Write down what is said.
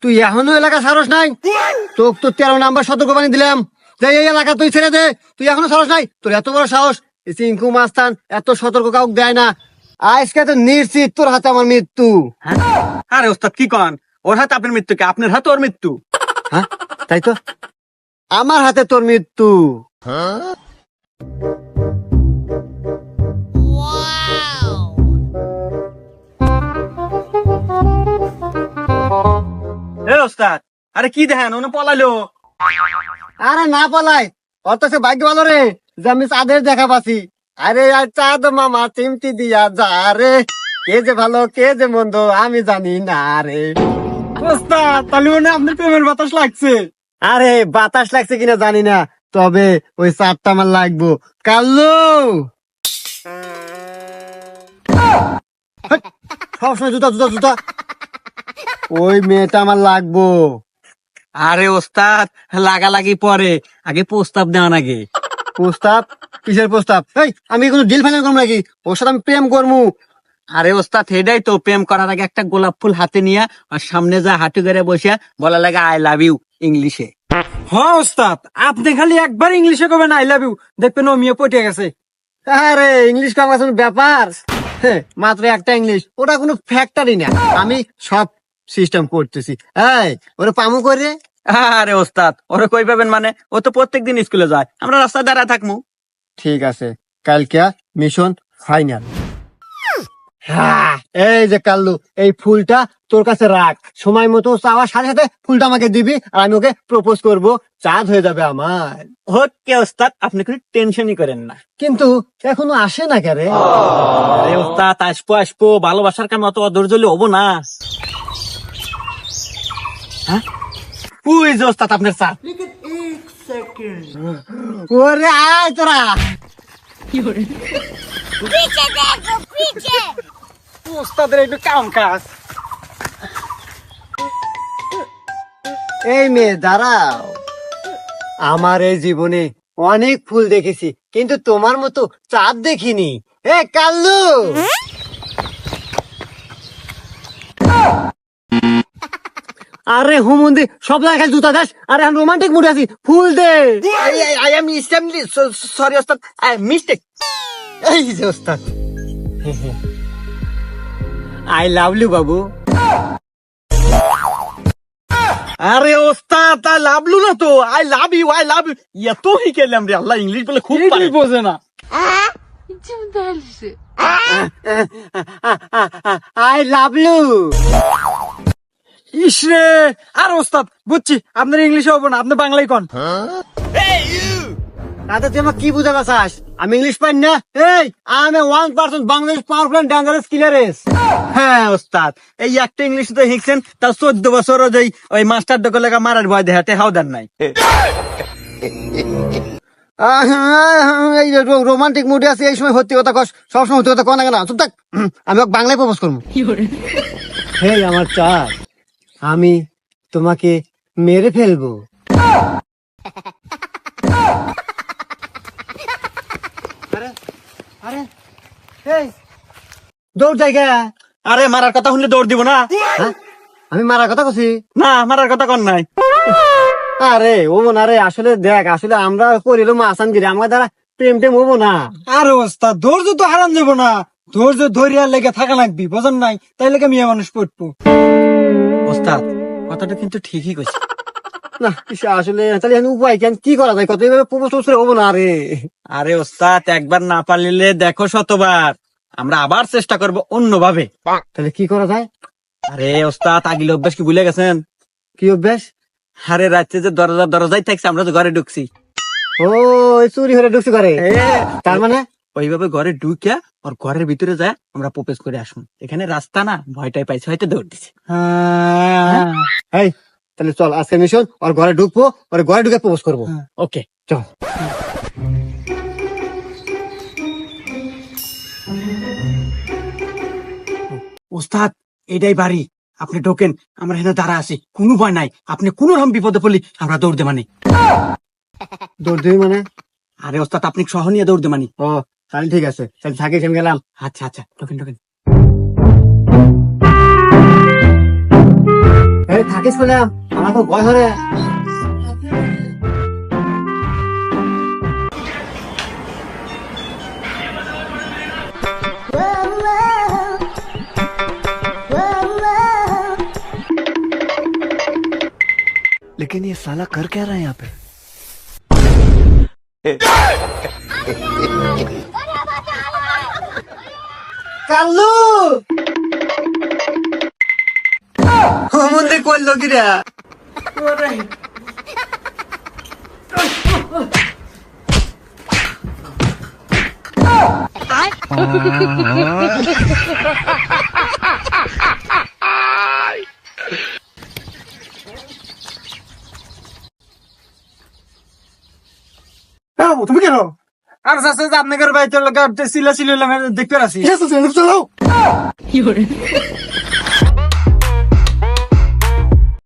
তুই এখনো এলাকা সারস নাই? তোকে তো 13 নাম্বার সতর্কবাণী দিলাম যে এই এলাকা তুই ছেড়ে দে, তুই এখনো সারস নাই? তোর এত বড় সাহস! এই চিঙ্কু মাস্তান এত সতর্ক কাউকে দেয় না। আজকে তো নিশ্চিত তোর হাতে আমার মৃত্যু। আরে ওস্তাদ কি কন, ওর হাতে আপনার মৃত্যু কি আপনার হাতে ওর মৃত্যু? হ্যাঁ তাই তো, আমার হাতে তোর মৃত্যু। এ ওস্তাদ, আরে কি দেখেন ওনে পলাইলো? আরে না পালাই, অথচ ভাগ্য ভালো রে যে আমি চাঁদের দেখা পাচ্ছি। আরে আর চাঁদ মামা চিমটি দিয়া যা রে, কে যে ভালো কে যে মন্দ আমি জানি না রে। ওস্তাদ তাহলে মনে হয় আপনার প্রেমের বাতাস লাগছে। আরে বাতাস লাগছে কিনা জানি না, তবে ওই চাঁদটা আমার লাগবো। কাল্লু সবসময় জুতা জুতা জুতা, ওই মেয়েটা আমার লাগবো। আরে ওস্তাদ লাগালাগি পরে, আগে প্রস্তাব দেওয়া নাকি? প্রস্তাব? কিসের প্রস্তাব? এই আমি কোনো ডিল ফাইনাল করবো নাকি? ওর সাথে আমি প্রেম করবো। আরে ওস্তাদ হেডাই তো, প্রেম করার আগে একটা গোলাপ ফুল হাতে নিয়ে আর সামনে যা হাঁটু ধরে বসে বলা লাগে আই লাভ ইউ ইংলিশে। হ্যাঁ ওস্তাদ, আপনি খালি একবার ইংলিশে কবেন আই লাভ ইউ, দেখবেন ও মেয়ে পটে গেছে। আরে ইংলিশ কনভার্সেশন ব্যাপার, মাত্র একটা ইংলিশ, ওটা কোনো ফ্যাক্টরি না। আমি সব সিস্টেম করতেছি। এই ওরে পামু করে। আরে ওস্তাদ ওরে কই পাবেন মানে, ও তো প্রত্যেকদিন স্কুলে যায়, আমরা রাস্তায় দাঁড়ায় থাকবো। ঠিক আছে, কালকে মিশন ফাইনাল। এই যে কাল্লু, এই ফুলটা তোর কাছে রাখ, সময় মতো চাওয়ার সাথে সাথে ফুলটা আমাকে দিবি আর আমি ওকে প্রপোজ করব, চাঁদ হয়ে যাবে আমার। ওকে ওস্তাদ, আপনি কোনো টেনশনই করেন না। কিন্তু এখনো আসে না কেরে? আরে ওস্তাদ আসবো আসবো, ভালোবাসার কাম অত অধৈর্য হবো না। হ্যাঁ ওই যে ওস্তাদ আপনার চা। ওরে আয় তোরা। पीछे देखो पीछे। ওস্তাদের একটু কাম কাজ। এই মেয়ে দাঁড়াও, আমার এই জীবনে অনেক ফুল দেখেছি কিন্তু তোমার মতো চাঁদ দেখিনি। এ কাল্লু, আরে হুমুন্দি সব জায়গায় জুতা দাস। আরে আমি রোমান্টিক মুডে আছি, ফুল দে। আই এম এক্সট্রিমলি সরি ওস্তাদ, মিস্টেক। এই যে ওস্তাদ, আই লাভ ইউ বাবু। আরে ওস্তাদ আই লাভলু না তো, I love you I love you, এত হি কেলাম রে আল্লাহ, ইংলিশ বলে খুব পারে। বোঝে না। Идем дальше. I love you. ইসরে, আর ওস্তাদ বুঝছি আপনার ইংলিশে হবো না, আপনি বাংলায় কন। তাতে তুই আমার কি বুঝাবে চাস? আমি ইংলিশ পাই না। এই আমি 1% বাংলাদেশ পাওয়ারফুল এন্ড ডেঞ্জারাস কিলারেস। হ্যাঁ ওস্তাদ, এই একটা ইংলিশ তো শিখছেন, তার 14 বছর ওই মাস্টার ডকে লেখা মারার ভয় দেখাতে হাওদার নাই। এই রোমান্টিক মুডে আছে, এই সময় সত্যি কথা কস, সবসময় সত্যি কথা কন না কেন? চুপ থাক, আমি ওকে বাংলায় প্রপোজ করবো। হেই আমার চাঁদ, আমি তোমাকে মেরে ফেলবো। আরে আরে এই দৌড় জায়গা। আরে মারার কথা শুনলে দৌড় দিব না? হ্যাঁ? আমি মারার কথা কছি না, মারার কথা কন নাই। আরে ও না রে, আসলে দেখ, আসলে আমরা করিলাম আসানগিরি, আমার দ্বারা প্রেম টেম হবো না। আর ওস্তাদ ধৈর্য তো হারান যাবো না, ধৈর্য ধরিয়ার লেগে থাকা লাগবি, বোঝেন নাই? তাই লেগে মেয়ে মানুষ পড়বো। ওস্তাদ কথাটা কিন্তু ঠিকই কইছে। না আসলে তাহলে এখন উপায় কেন, কি করা যায়? কত এইভাবে প্রপোজ করে হবো না রে। আরে ওস্তাদ একবার না পারলে দেখো শতবার, আমরা আবার চেষ্টা করব অন্যভাবে। তাহলে কি করা যায়? আরে ওস্তাদ আগিল অভ্যাস কি ভুলে গেছেন? কি অভ্যাস? আরে রাত্রে যে দরজায় থাকছে, আমরা তো ঘরে ঢুকছি। ও চুরি হয়ে ঢুকছে করে, তার মানে ওইভাবে ঘরে ঢুকিয়া ওর ঘরের ভিতরে যায় আমরা প্রপোজ করে আসুন। এখানে রাস্তা না, ভয়টাই পাইছে, হয়তো দৌড় দিছে। এই তাহলে চল আজকে মিশন, ওর ঘরে ঢুকবো, ওর ঘরে ঢুকে প্রপোজ করবো। ওকে চল। ওস্তাদ এটাই বাড়ি, আপনি ঢোকেন, আমরা এখানে দাঁড়া আছি, কোনো ভয় নাই, আপনি কোন রকম বিপদে পড়লি আমরা দৌড় দে মানে। দৌড় দিবি মানে? আরে ওস্তাদ আপনি সহ নিয়ে দৌড় দে মানে। ও তাহলে ঠিক আছে, তাহলে থাকিস, আমি গেলাম। আচ্ছা আচ্ছা, ঢোকেন ঢোকেন। এই থাকিস কোনে আমার তো ভয় হরে लेकिन ये साला कर क्या रहा है यहाँ पे কাল্লু মন্দির করলো কি রে তুমি কেন আর চাচা যে আপনাদের বাড়িতে সিলা সিলা দেখতে আসি চলো